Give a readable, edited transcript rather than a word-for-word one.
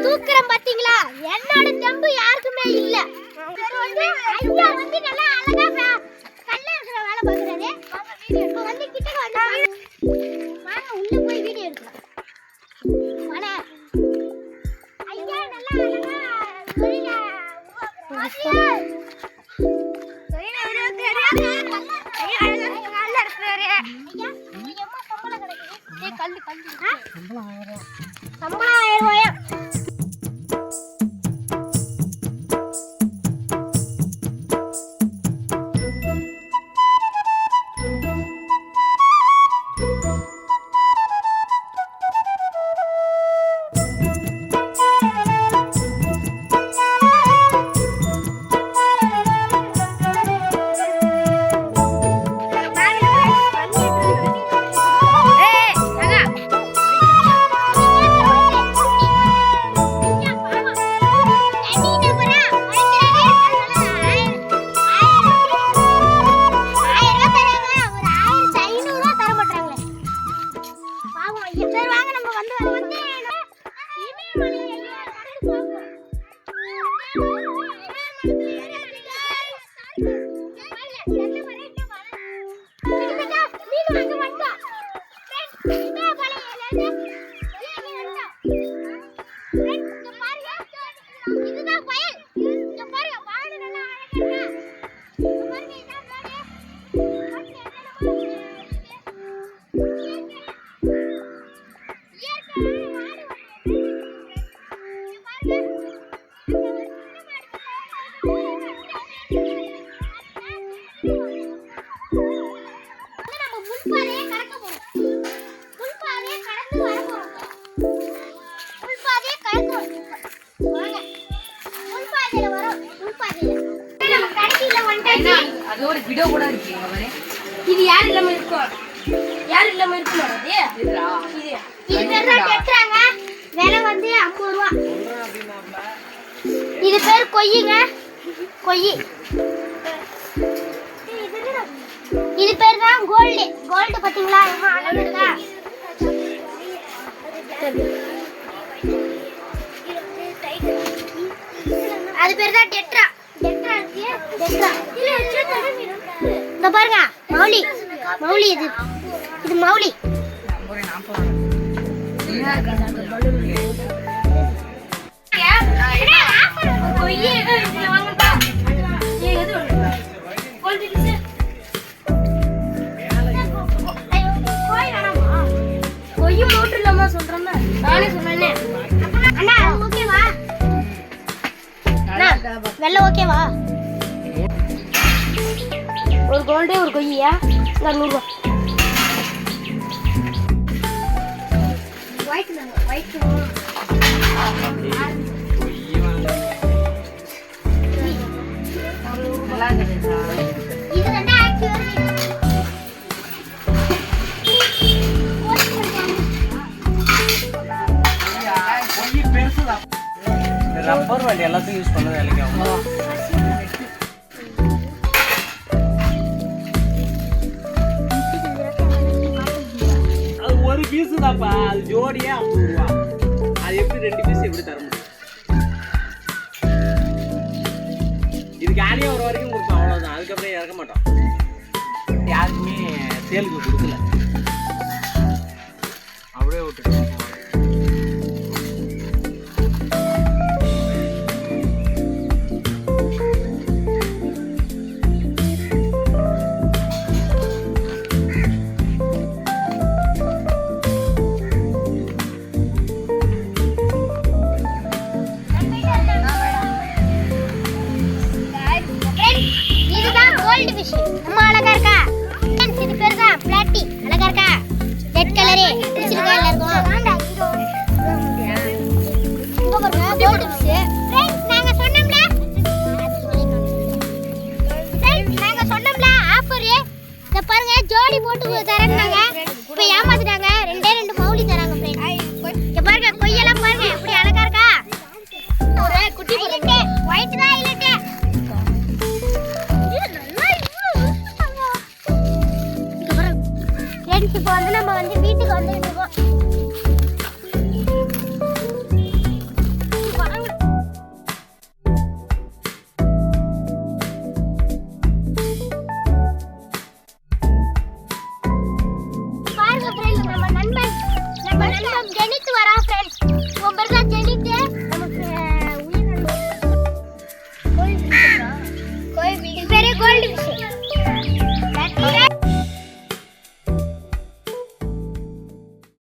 தூக்குறேன் பாத்தீங்களா? என்னோட தெம்பு யாருக்குமே இல்ல. வந்து ஐயா வந்து நல்லா அழகா கல்ல இருக்கிற வேலை பாக்குறாரு. வீடியோ வந்து கிட்ட வந்து வாங்க உள்ள போய் வீடியோ எடுக்கலாம். வாடா. ஐயா நல்லா அழகா தொழில உருவாக்குறாரு. தொழில உருவாக்குறாரு. ஐயா அழகா கல்ல இருக்கிறாரு. ஐயா எம்மா சம்பளம் கிடைக்குது. ஏய் கல்லு சம்பளம் 1000 சம்பளம் 1000 ரூபாயா? அதோட வீடியோ கூட இருக்கு பாரு. இது யார் இல்லாம இருக்கும்? யார் இல்லாம இருக்குமா? இதுடா இது பேர் தான் கேக்குறாங்க. விலை வந்து 50 ரூபாய். இது பேர் கொய்யிங்க. கொய்யி. இது பேர் தான் கோல்ட். கோல்ட் பாத்தீங்களா? எவ்வளவு அழகா இருக்கா? அது பேர் தான் டெட்ரா. டெட்ரா இருக்கு. டெட்ரா. இந்த பாருங்க மௌலி. மௌலி இது. இது மௌலி. வெள்ள ஓகேவா? ஒரு கோல்டு ஒரு கொய்யா 100 ரூபாய். ஒயிட் ஒயிட் இது ரெண்டா ஆக்சுவலி கொய்யி பெருசுதான். ரப்பர் வண்டி எல்லாத்தையும் யூஸ் பண்ண வேலைக்கு ஆகும். அது ஒரு பீஸ் தான்ப்பா. அது ஜோடியே 50 ரூபா. அது எப்படி 2 பீஸ் எப்படி தர முடியும்? இது காலியாக ஒரு வரைக்கும் கொடுப்போம், அவ்வளோதான். அதுக்கப்புறம் இறக்க மாட்டோம். யாருக்குமே சேலுக்கு கொடுக்கல, அப்படியே விட்டுட்டோம். நம்ம அழகா இருக்கா? இது பேர் தான் பிளாட்டி. அழகா இருக்கா? ரெட் கலரு பிடிச்சிருக்கா எல்லாருக்கும்? இங்க பாருங்க கோல்ட் ஃபிஷ். फ्रेंड्स நாங்க சொன்னோம்ல ஆஃபர். இத பாருங்க ஜோடி போட்டு தரேன்னாங்க. இப்போ ஏமாத்திட்டாங்க. ரெண்டே 2 மௌலி தராங்க फ्रेंड्स. இங்க பாருங்க கொய்யெல்லாம் பாருங்க எப்படி அழகா இருக்கா? ஒரு குட்டி போட்டு ஒயிட் தான் இல்லட்டே. இப்போ வந்து நம்ம வந்து வீட்டுக்கு வந்துட்டு இருக்கோம்.